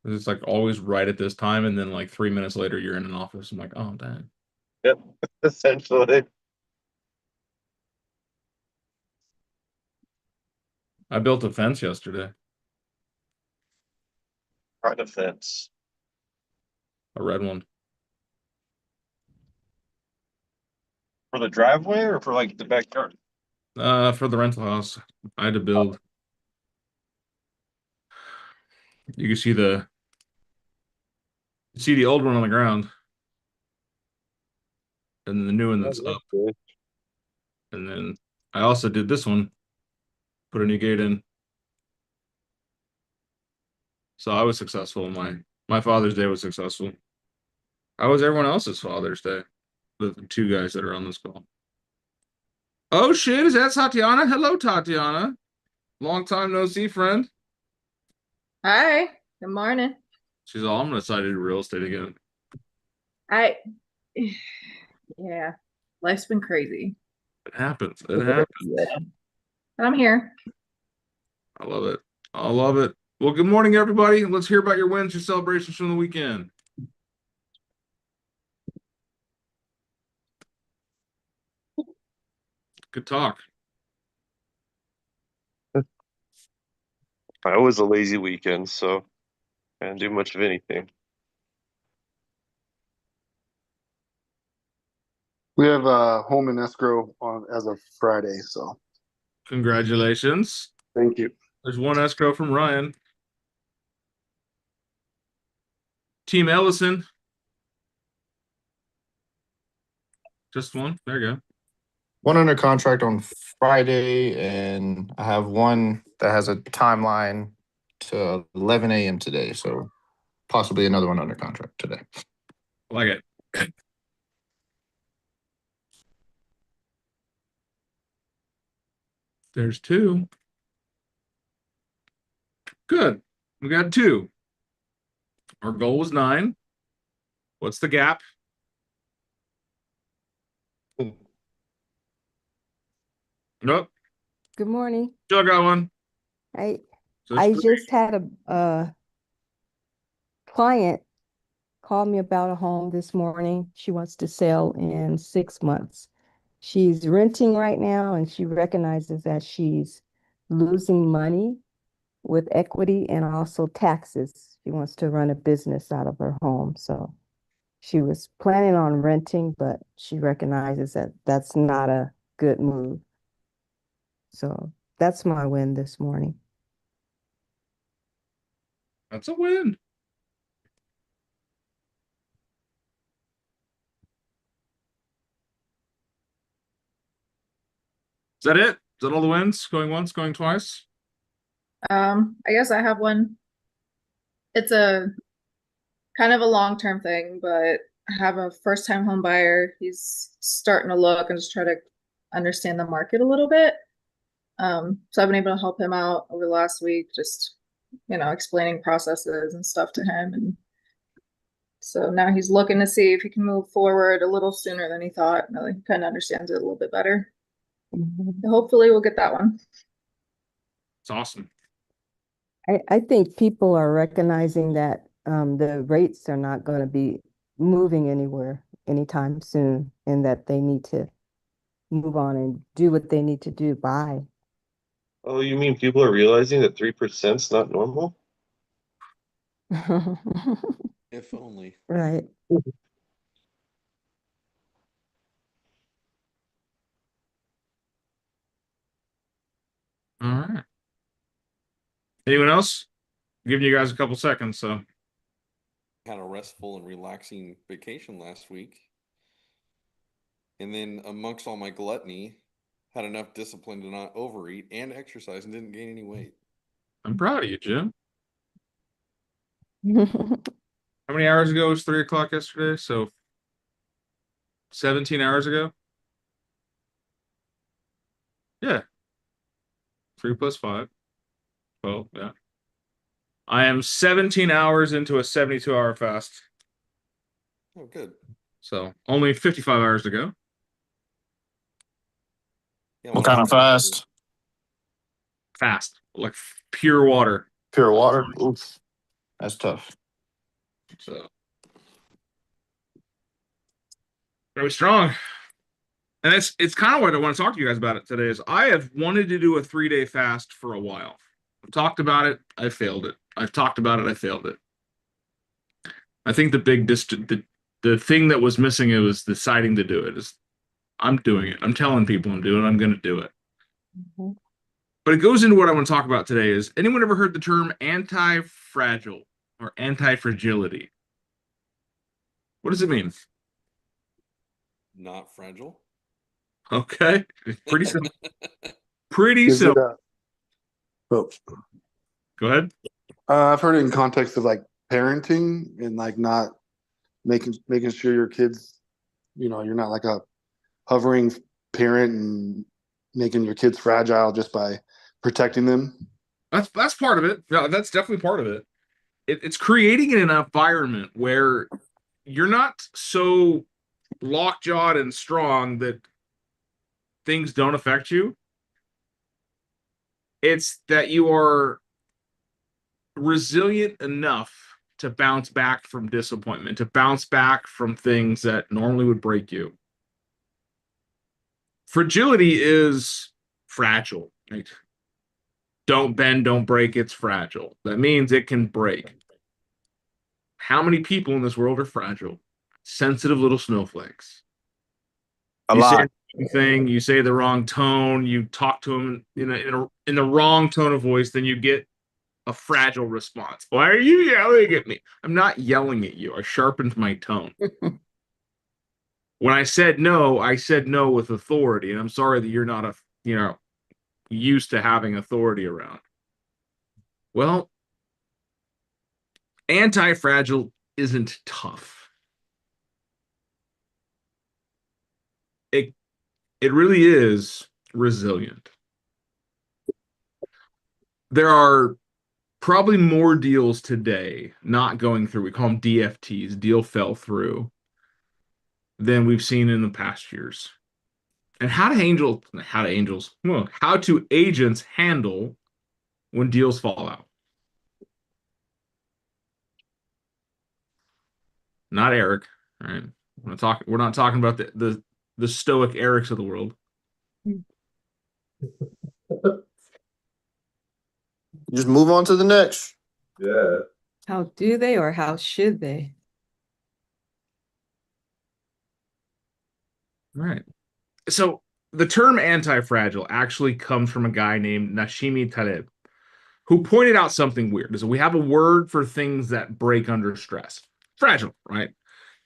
It's like always right at this time, and then like 3 minutes later, you're in an office. I'm like, oh dang. Yep, essentially. I built a fence yesterday, Part of fence. a red one. For the driveway or for like the backyard? For the rental house, I had to build. You can see the old one on the ground, and then the new one Oh, that's that's up. good. And then I also did this one, put a new gate in. So I was successful. My Father's Day was successful. How was everyone else's Father's Day? The two guys that are on this call. Oh shit, is that Tatiana? Hello, Tatiana. Long time no see, friend. Hi, good morning. She's all, I'm gonna decide to do real estate again. I, yeah, life's been crazy, It happens. It happens. but I'm here. I love it. I love it. Well, good morning, everybody. Let's hear about your wins, your celebrations from the weekend. Good talk. I was a lazy weekend, so I didn't do much of anything. We have a home in escrow on as of Friday, so Congratulations. thank you. There's one escrow from Ryan. Team Ellison. Just one. There you go. One under contract on Friday, and I have one that has a timeline to 11 a.m. today. So possibly another one under contract today. Like it. There's two. Good. We got two. Our goal was 9. What's the gap? Nope. Good morning. Still got one. I So I it's 3. just had a client call me about a home this morning. She wants to sell in 6 months. She's renting right now, and she recognizes that she's losing money with equity and also taxes. She wants to run a business out of her home. So she was planning on renting, but she recognizes that that's not a good move. So that's my win this morning. That's a win. Is that it? Is that all the wins? Going once, going twice? I guess I have one. It's a kind of a long-term thing, but I have a first-time home buyer. He's starting to look and just try to understand the market a little bit. So I've been able to help him out over the last week, just explaining processes and stuff to him. And so now he's looking to see if he can move forward a little sooner than he thought. Now he kind of understands it a little bit better. Mhm. Hopefully we'll get that one. It's awesome. I think people are recognizing that the rates are not going to be moving anywhere anytime soon, and that they need to move on and do what they need to do. Buy. Oh, you mean people are realizing that 3%'s not normal? If only. Right. All right. Anyone else? Giving you guys a couple seconds, so Had a restful and relaxing vacation last week. And then amongst all my gluttony, had enough discipline to not overeat and exercise and didn't gain any weight. I'm proud of you, Jim. How many hours ago was 3 o'clock yesterday? So 17 hours ago? Yeah. 3 plus 5. 12, yeah. I am 17 hours into a 72-hour fast. Oh, good. So only 55 hours to go. Yeah, What kind of fast? Fast. Like pure water. Pure water. Oof. That's tough. So very strong. And it's kind of what I want to talk to you guys about it today is I have wanted to do a 3-day fast for a while. I've talked about it, I failed it. I've talked about it, I failed it. I think the thing that was missing, it was deciding to do it. Is I'm doing it. I'm telling people I'm doing it. I'm going to do it. Mhm. But it goes into what I want to talk about today is anyone ever heard the term anti-fragile or anti-fragility? What does it mean? Not fragile. Okay. Pretty simple. Pretty Is it, simple. oh, Go ahead. I've heard it in context of like parenting and like not making sure your kids, you're not like a hovering parent and making your kids fragile just by protecting them. That's part of it. Yeah, that's definitely part of it. It's creating an environment where you're not so lockjawed and strong that things don't affect you. It's that you are resilient enough to bounce back from disappointment, to bounce back from things that normally would break you. Fragility is fragile, right? Don't bend, don't break, it's fragile. That means it can break. How many people in this world are fragile? Sensitive little snowflakes. A You say lot. the wrong thing, you say the wrong tone, you talk to them in the wrong tone of voice, then you get a fragile response. Why are you yelling at me? I'm not yelling at you. I sharpened my tone. When I said no with authority, and I'm sorry that you're not used to having authority around. Well, anti-fragile isn't tough. It really is resilient. There are probably more deals today not going through. We call them DFTs, deal fell through, than we've seen in the past years. And how do agents handle when deals fall out? Not Eric, right? We're not talking about the stoic Erics of the world. Just move on to the next. Yeah. How do they or how should they? Right. So the term anti-fragile actually comes from a guy named Nashimi Taleb, who pointed out something weird. So we have a word for things that break under stress. Fragile, right?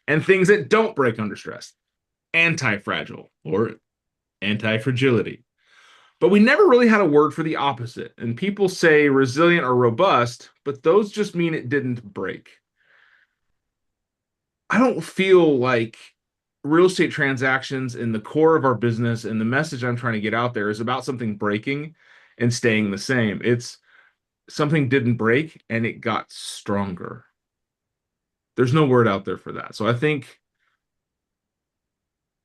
And things that don't break under stress. Anti-fragile or anti-fragility. But we never really had a word for the opposite. And people say resilient or robust, but those just mean it didn't break. I don't feel like real estate transactions in the core of our business and the message I'm trying to get out there is about something breaking and staying the same. It's something didn't break and it got stronger. There's no word out there for that. So I think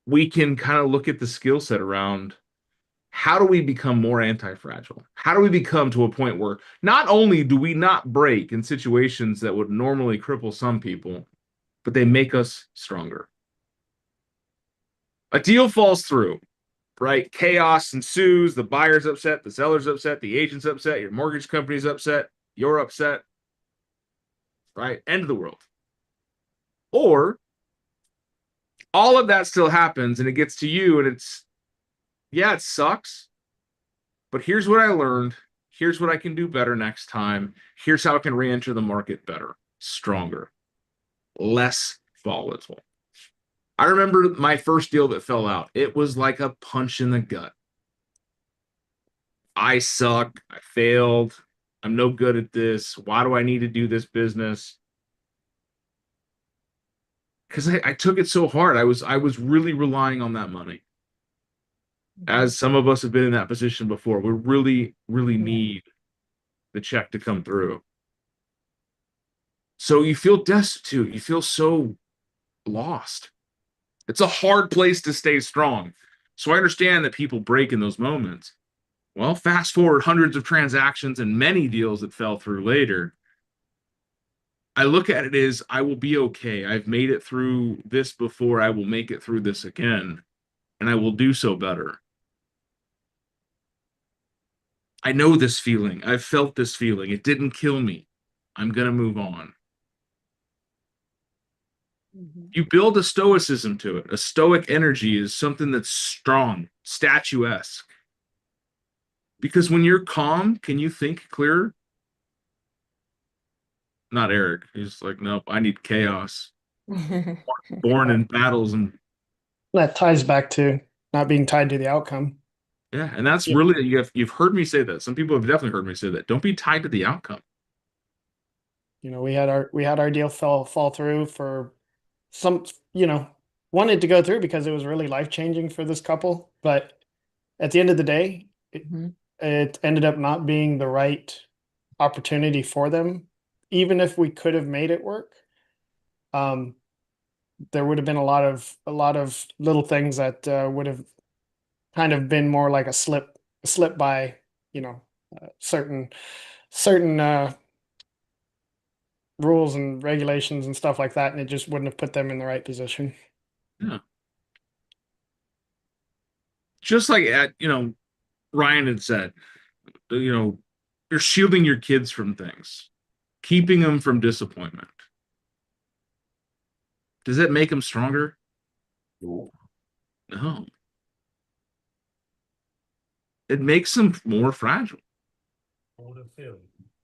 we can kind of look at the skill set around how do we become more anti-fragile? How do we become to a point where not only do we not break in situations that would normally cripple some people, but they make us stronger? A deal falls through, right? Chaos ensues. The buyer's upset, the seller's upset, the agent's upset, your mortgage company's upset, you're upset, right? End of the world. Or all of that still happens and it gets to you and it sucks, but here's what I learned. Here's what I can do better next time. Here's how I can re-enter the market better, stronger, less volatile. I remember my first deal that fell out. It was like a punch in the gut. I suck. I failed. I'm no good at this. Why do I need to do this business? Because I took it so hard. I was really relying on that money. As some of us have been in that position before, we really, really need the check to come through. So you feel destitute. You feel so lost. It's a hard place to stay strong. So I understand that people break in those moments. Well, fast forward hundreds of transactions and many deals that fell through later. I look at it as I will be okay. I've made it through this before. I will make it through this again, and I will do so better. I know this feeling. I've felt this feeling. It didn't kill me. I'm going to move on. You build a stoicism to it. A stoic energy is something that's strong, statuesque. Because when you're calm, can you think clearer? Not Eric. He's like, nope, I need chaos. Born in battles and That ties back to not being tied to the outcome. yeah, and that's Yeah. really you've heard me say that. Some people have definitely heard me say that. Don't be tied to the outcome. You know, we had our deal fall through for some, you know, wanted to go through because it was really life changing for this couple. But at the end of the day, it ended up not being the right opportunity for them. Even if we could have made it work, there would have been a lot of little things that would have kind of been more like a slip by, you know, certain rules and regulations and stuff like that, and it just wouldn't have put them in the right position. Yeah. Just like Ryan had said, you're shielding your kids from things, keeping them from disappointment. Does that make them stronger? No. It makes them more fragile.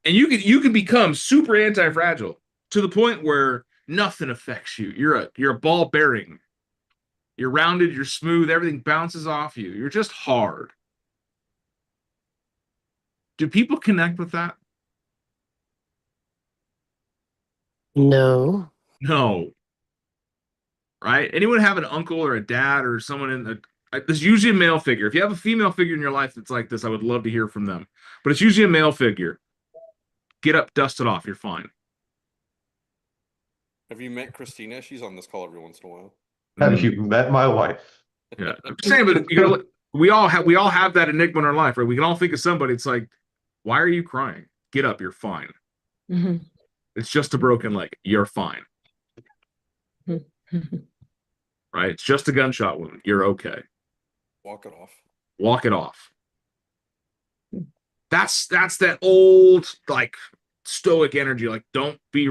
And you can become super anti-fragile to the point where nothing affects you. You're a ball bearing. You're rounded, you're smooth, everything bounces off you. You're just hard. Do people connect with that? No. No. Right? Anyone have an uncle or a dad or someone there's usually a male figure. If you have a female figure in your life that's like this, I would love to hear from them. But it's usually a male figure. Get up, dust it off. You're fine. Have you met Christina? She's on this call every once in a while. Have you met my wife? Yeah, I'm saying, but we all have that enigma in our life, right? We can all think of somebody. It's like, why are you crying? Get up, you're fine. It's just a broken leg. You're fine. Right? It's just a gunshot wound. You're okay. Walk it off. Walk it off. That's that old like stoic energy. Like, don't be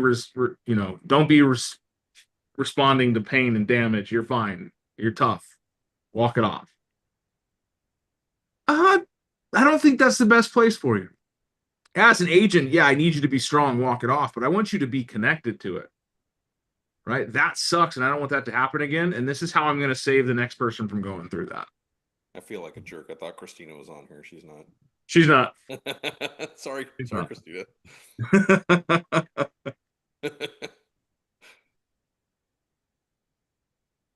responding to pain and damage. You're fine. You're tough. Walk it off. I don't think that's the best place for you. As an agent, yeah, I need you to be strong, walk it off, but I want you to be connected to it. Right? That sucks, and I don't want that to happen again. And this is how I'm going to save the next person from going through that. I feel like a jerk. I thought Christina was on here. She's not. She's not. Sorry, She's sorry, not. Christina.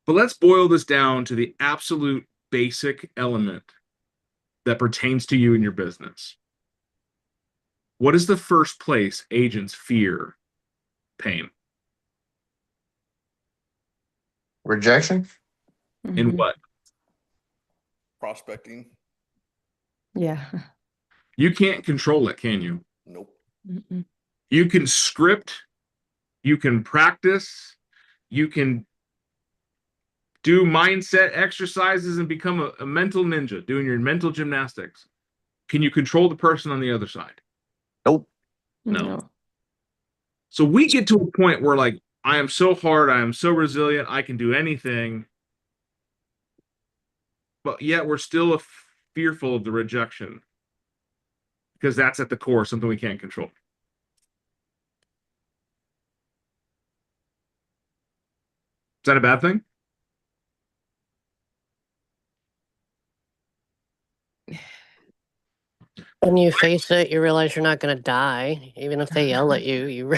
But let's boil this down to the absolute basic element that pertains to you and your business. What is the first place agents fear pain? Rejection? In what? Prospecting? Yeah. You can't control it, can you? Nope. You can script, you can practice, you can do mindset exercises and become a mental ninja, doing your mental gymnastics. Can you control the person on the other side? Nope. No. So we get to a point where, like, I am so hard, I am so resilient, I can do anything. But yet we're still fearful of the rejection. Because that's at the core, something we can't control. Is that a bad thing? When you face it, you realize you're not going to die. Even if they yell at you, you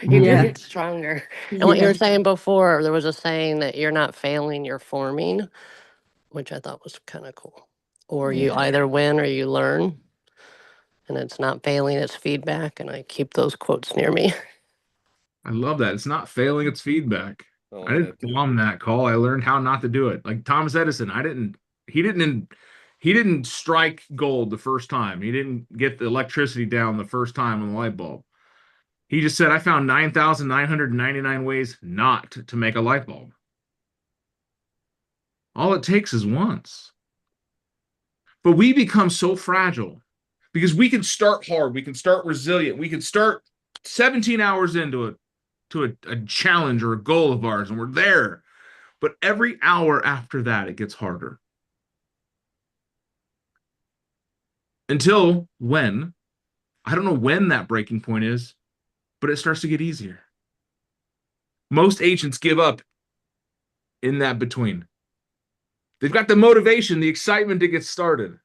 Yeah. get stronger. And what you were saying before, there was a saying that you're not failing, you're forming, which I thought was kind of cool. Or you Yeah. either win or you learn. And it's not failing, it's feedback. And I keep those quotes near me. I love that. It's not failing, it's feedback. Oh, I didn't bomb that call. I learned how not to do it. Like Thomas Edison, he didn't strike gold the first time. He didn't get the electricity down the first time on the light bulb. He just said, I found 9,999 ways not to make a light bulb. All it takes is once. But we become so fragile because we can start hard, we can start resilient, we can start 17 hours into a challenge or a goal of ours, and we're there. But every hour after that, it gets harder. Until when, I don't know when that breaking point is, but it starts to get easier. Most agents give up in that between. They've got the motivation, the excitement to get started.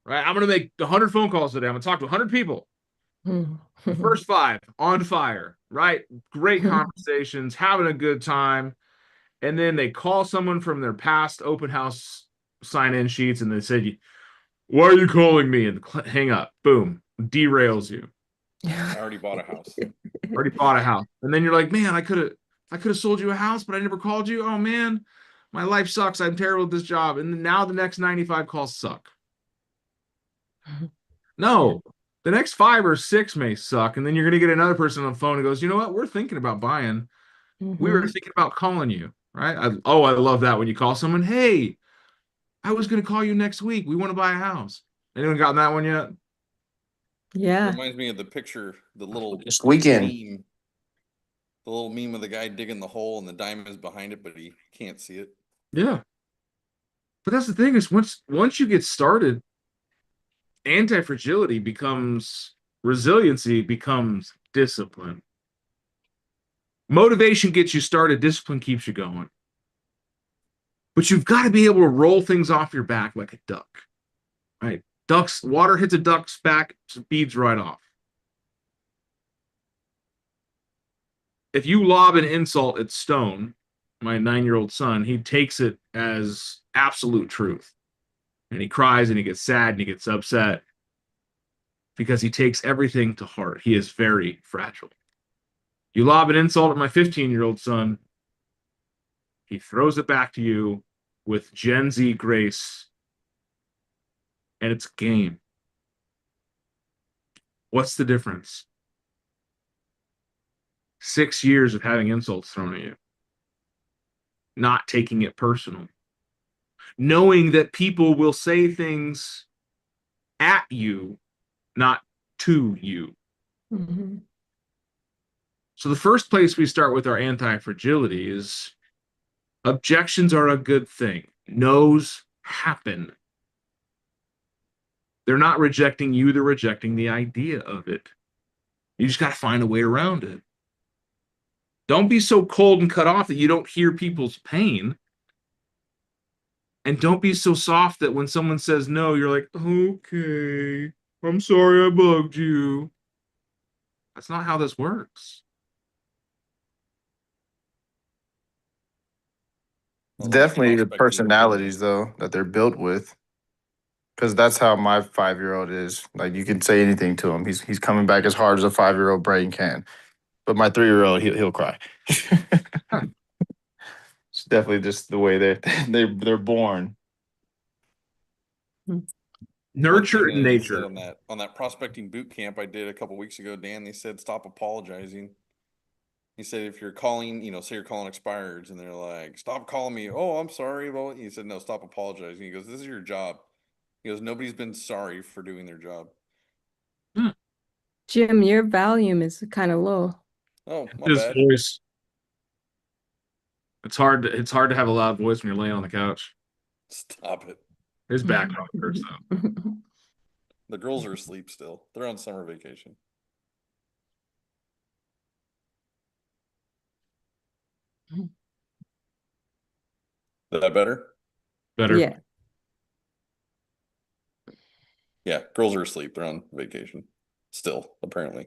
Right? I'm going to make 100 phone calls today. I'm going to talk to 100 people. The first 5 on fire, right? Great conversations, having a good time. And then they call someone from their past open house sign-in sheets and they say, why are you calling me? And hang up. Boom. Derails you. I already bought a house. Already bought a house. And then you're like, man, I could have sold you a house, but I never called you. Oh man, my life sucks. I'm terrible at this job. And now the next 95 calls suck. No, the next 5 or 6 may suck. And then you're going to get another person on the phone who goes, you know what? We're thinking about buying. We were thinking about calling you. Right? I love that when you call someone, hey, I was going to call you next week. We want to buy a house. Anyone gotten that one yet? Yeah. Reminds me of the picture, the little This weekend. meme. The little meme of the guy digging the hole and the diamond is behind it, but he can't see it. Yeah. But that's the thing is once you get started, anti-fragility becomes resiliency, becomes discipline. Motivation gets you started, discipline keeps you going. But you've got to be able to roll things off your back like a duck. Right? Water hits a duck's back, speeds right off. If you lob an insult at Stone, my 9-year-old son, he takes it as absolute truth. And he cries and he gets sad and he gets upset because he takes everything to heart. He is very fragile. You lob an insult at my 15-year-old son, he throws it back to you with Gen Z grace, and it's game. What's the difference? 6 years of having insults thrown at you. Not taking it personal. Knowing that people will say things at you, not to you. Mm-hmm. So the first place we start with our anti-fragility is objections are a good thing. No's happen. They're not rejecting you, they're rejecting the idea of it. You just got to find a way around it. Don't be so cold and cut off that you don't hear people's pain. And don't be so soft that when someone says no, you're like, okay, I'm sorry I bugged you. That's not how this works. It's definitely the personalities though that they're built with. Because that's how my 5-year-old is. Like you can say anything to him. He's coming back as hard as a 5-year-old brain can. But my 3-year-old, he'll cry. It's definitely just the way they're born. Nurture in They said nature. on that prospecting boot camp I did a couple weeks ago, Dan, they said stop apologizing. He said if you're calling, say you're calling expireds and they're like, stop calling me. Oh, I'm sorry. Well, he said, no, stop apologizing. He goes, this is your job. He goes, nobody's been sorry for doing their job. Jim, your volume is kind of low. Oh, my His bad. voice. It's hard to have a loud voice when you're laying on the couch. Stop it. His background hurts though. The girls are asleep still. They're on summer vacation. Is that better? Better. Yeah. Yeah, girls are asleep. They're on vacation. Still, apparently.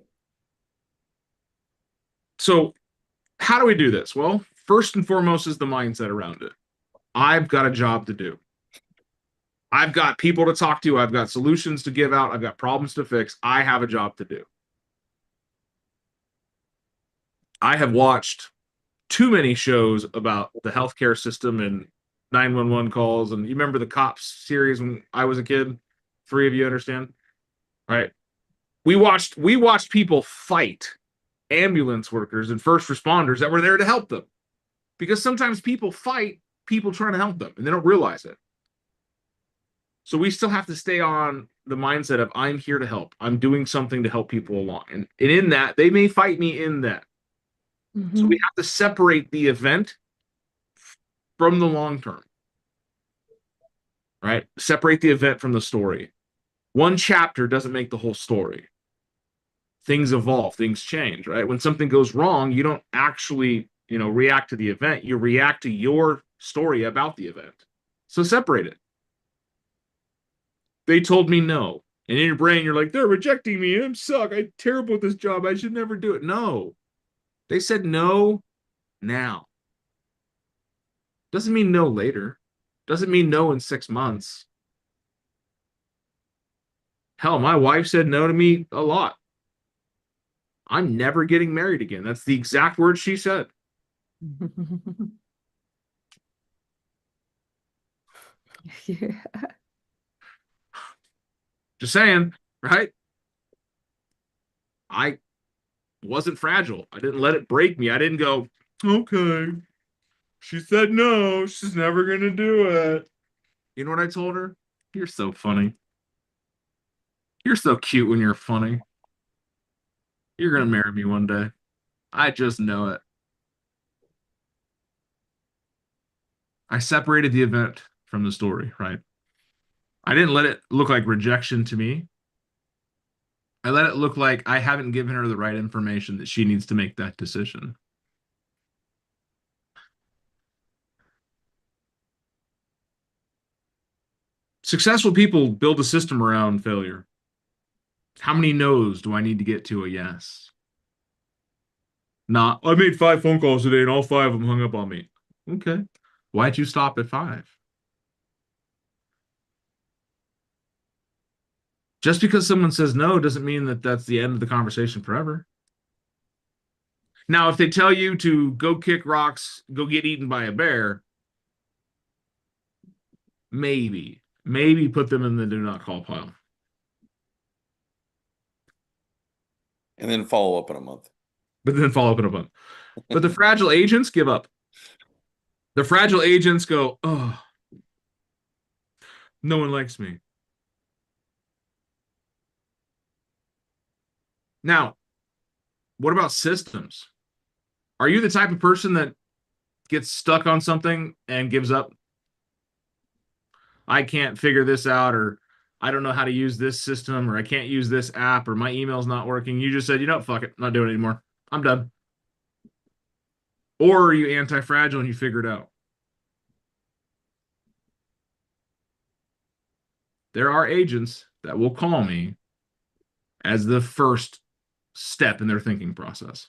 So how do we do this? Well, first and foremost is the mindset around it. I've got a job to do. I've got people to talk to. I've got solutions to give out. I've got problems to fix. I have a job to do. I have watched too many shows about the healthcare system and 911 calls. And you remember the Cops series when I was a kid? 3 of you understand? Right? We watched people fight ambulance workers and first responders that were there to help them. Because sometimes people fight people trying to help them and they don't realize it. So we still have to stay on the mindset of I'm here to help. I'm doing something to help people along. And in that, they may fight me in that. So we have to separate the event from the long term. Right? Separate the event from the story. One chapter doesn't make the whole story. Things evolve, things change, right? When something goes wrong, you don't actually, react to the event. You react to your story about the event. So separate it. They told me no. And in your brain, you're like, they're rejecting me. I'm suck. I'm terrible at this job. I should never do it. No. They said no now. Doesn't mean no later. Doesn't mean no in 6 months. Hell, my wife said no to me a lot. I'm never getting married again. That's the exact word she said. Yeah. Just saying, right? I wasn't fragile. I didn't let it break me. I didn't go, okay. She said no. She's never going to do it. You know what I told her? You're so funny. You're so cute when you're funny. You're going to marry me one day. I just know it. I separated the event from the story, right? I didn't let it look like rejection to me. I let it look like I haven't given her the right information that she needs to make that decision. Successful people build a system around failure. How many no's do I need to get to a yes? Not, I made 5 phone calls today and all 5 of them hung up on me. Okay. Why'd you stop at 5? Just because someone says no doesn't mean that that's the end of the conversation forever. Now, if they tell you to go kick rocks, go get eaten by a bear, maybe put them in the do not call pile. And then follow up in a month. But then follow up in a month. But the fragile agents give up. The fragile agents go, oh, no one likes me. Now, what about systems? Are you the type of person that gets stuck on something and gives up? I can't figure this out, or I don't know how to use this system, or I can't use this app, or my email's not working. You just said, fuck it, I'm not doing it anymore. I'm done. Or are you anti-fragile and you figure it out? There are agents that will call me as the first step in their thinking process.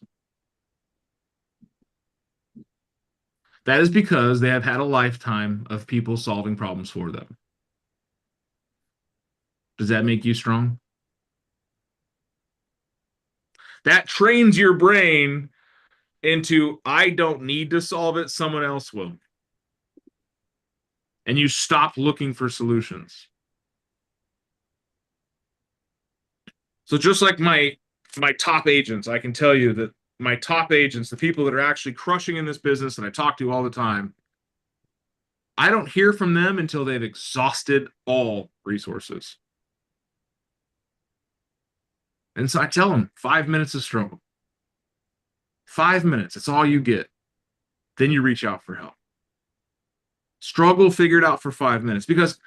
That is because they have had a lifetime of people solving problems for them. Does that make you strong? That trains your brain into, I don't need to solve it, someone else will. And you stop looking for solutions. So just like my top agents, I can tell you that my top agents, the people that are actually crushing in this business that I talk to all the time, I don't hear from them until they've exhausted all resources. And so I tell them 5 minutes of struggle. 5 minutes, it's all you get. Then you reach out for help. Struggle, figure it out for 5 minutes. Because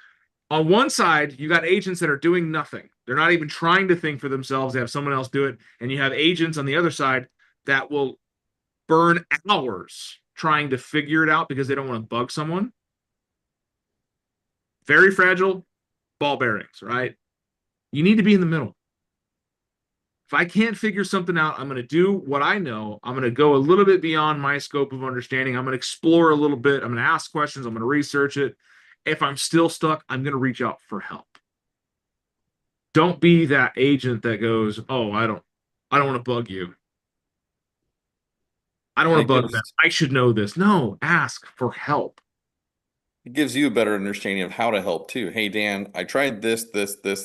on one side, you got agents that are doing nothing. They're not even trying to think for themselves. They have someone else do it. And you have agents on the other side that will burn hours trying to figure it out because they don't want to bug someone. Very fragile, ball bearings, right? You need to be in the middle. If I can't figure something out, I'm going to do what I know. I'm going to go a little bit beyond my scope of understanding. I'm going to explore a little bit. I'm going to ask questions. I'm going to research it. If I'm still stuck, I'm going to reach out for help. Don't be that agent that goes, oh, I don't want to bug you. I don't want to bug them. I should know this. No, ask for help. It gives you a better understanding of how to help too. Hey, Dan, I tried this,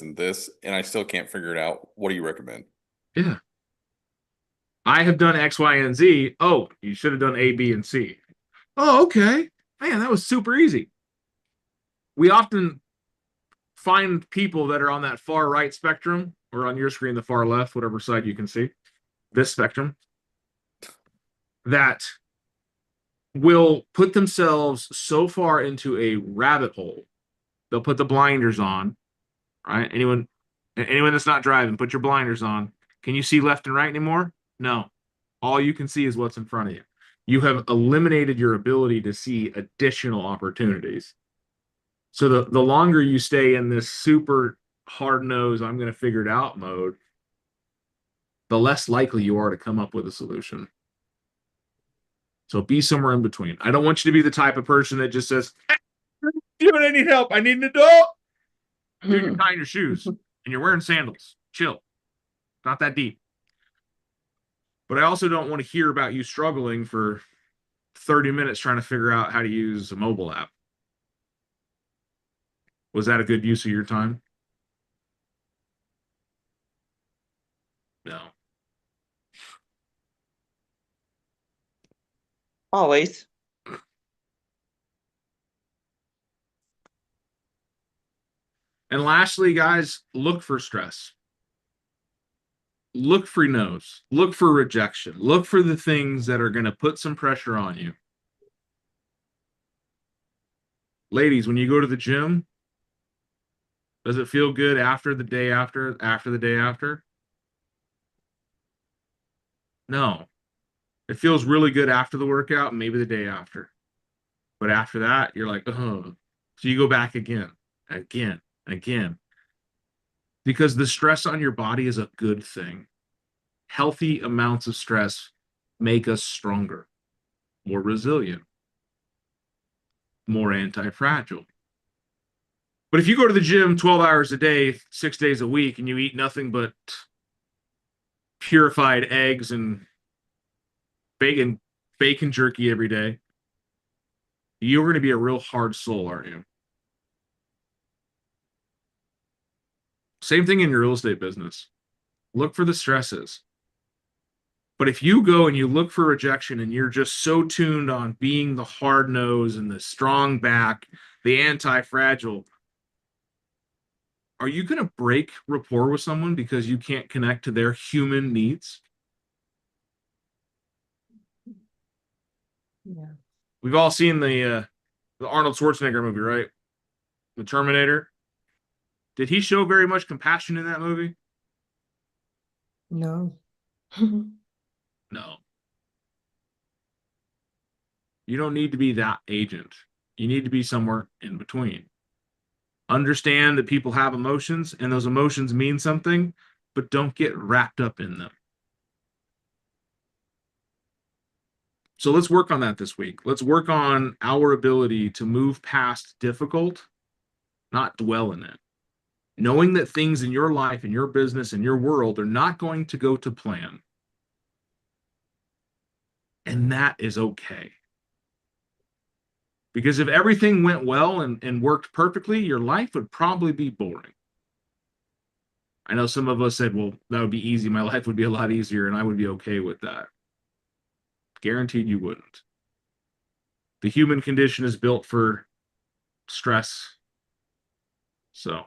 and this, and I still can't figure it out. What do you recommend? Yeah. I have done X, Y, and Z. Oh, you should have done A, B, and C. Oh, okay. Man, that was super easy. We often find people that are on that far right spectrum, or on your screen, the far left, whatever side you can see, this spectrum, that will put themselves so far into a rabbit hole. They'll put the blinders on, right? Anyone that's not driving, put your blinders on. Can you see left and right anymore? No. All you can see is what's in front of you. You have eliminated your ability to see additional opportunities. So the longer you stay in this super hard nose, I'm going to figure it out mode, the less likely you are to come up with a solution. So be somewhere in between. I don't want you to be the type of person that just says, "Dude, I need help. I need an adult." Dude, you're tying your shoes and you're wearing sandals. Chill. Not that deep. But I also don't want to hear about you struggling for 30 minutes trying to figure out how to use a mobile app. Was that a good use of your time? No. Always. And lastly, guys, look for stress. Look for no's. Look for rejection. Look for the things that are going to put some pressure on you. Ladies, when you go to the gym, does it feel good after the day after the day after? No. It feels really good after the workout, maybe the day after. But after that, you're like, oh. So you go back again, again, again. Because the stress on your body is a good thing. Healthy amounts of stress make us stronger, more resilient, more anti-fragile. But if you go to the gym 12 hours a day, 6 days a week, and you eat nothing but purified eggs and bacon jerky every day, you're going to be a real hard soul, aren't you? Same thing in your real estate business. Look for the stresses. But if you go and you look for rejection and you're just so tuned on being the hard nose and the strong back, the anti-fragile, are you going to break rapport with someone because you can't connect to their human needs? Yeah. We've all seen the Arnold Schwarzenegger movie, right? The Terminator. Did he show very much compassion in that movie? No. No. You don't need to be that agent. You need to be somewhere in between. Understand that people have emotions and those emotions mean something, but don't get wrapped up in them. So let's work on that this week. Let's work on our ability to move past difficult, not dwell in it. Knowing that things in your life, in your business, in your world are not going to go to plan. And that is okay. Because if everything went well and worked perfectly, your life would probably be boring. I know some of us said, well, that would be easy. My life would be a lot easier and I would be okay with that. Guaranteed you wouldn't. The human condition is built for stress. So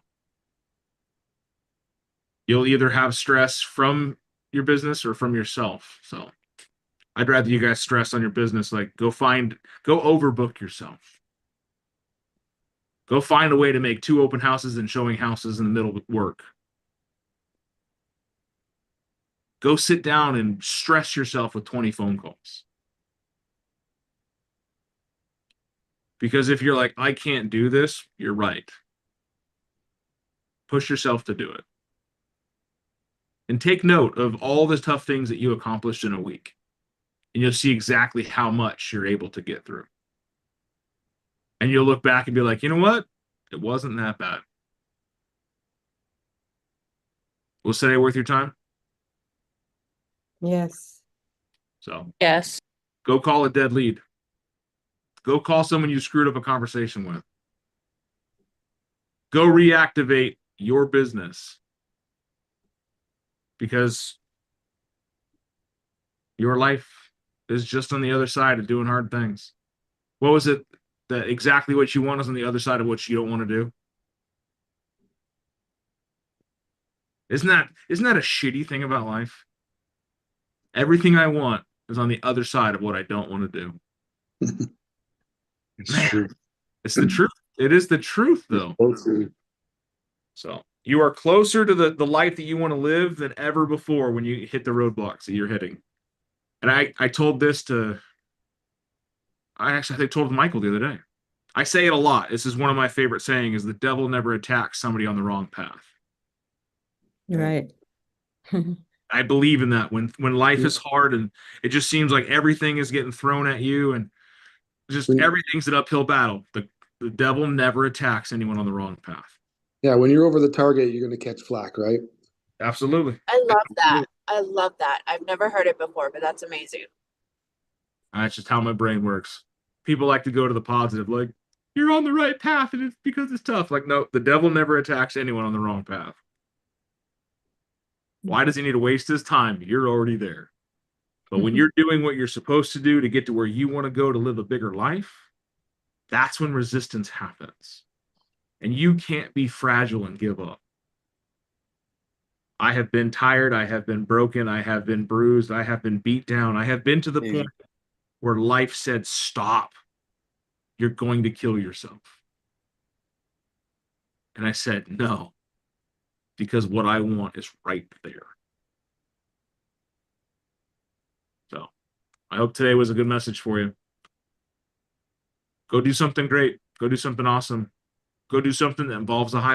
you'll either have stress from your business or from yourself. So I'd rather you guys stress on your business, like go overbook yourself. Go find a way to make 2 open houses and showing houses in the middle of work. Go sit down and stress yourself with 20 phone calls. Because if you're like, I can't do this, you're right. Push yourself to do it. And take note of all the tough things that you accomplished in a week. And you'll see exactly how much you're able to get through. And you'll look back and be like, you know what? It wasn't that bad. Was today worth your time? Yes. So Yes. go call a dead lead. Go call someone you screwed up a conversation with. Go reactivate your business. Because Your life is just on the other side of doing hard things. What was it that exactly what you want is on the other side of what you don't want to do? Isn't that a shitty thing about life? Everything I want is on the other side of what I don't want to do. It's Man, true. it's the truth. It is the truth, though. So true. So you are closer to the life that you want to live than ever before when you hit the roadblocks that you're hitting. And I told this to, I told Michael the other day. I say it a lot. This is one of my favorite sayings: the devil never attacks somebody on the wrong path. Right. I believe in that. When life is hard and it just seems like everything is getting thrown at you and just everything's an uphill battle, the devil never attacks anyone on the wrong path. Yeah, when you're over the target, you're going to catch flack, right? Absolutely. I love that. I love that. I've never heard it before, but that's amazing. That's just how my brain works. People like to go to the positive, like, you're on the right path and it's because it's tough. Like, no, the devil never attacks anyone on the wrong path. Why does he need to waste his time? You're already there. But when you're doing what you're supposed to do to get to where you want to go to live a bigger life, that's when resistance happens. And you can't be fragile and give up. I have been tired. I have been broken. I have been bruised. I have been beat down. I have been to the point where life said, stop. You're going to kill yourself. And I said, no, because what I want is right there. So I hope today was a good message for you. Go do something great. Go do something awesome. Go do something that involves a high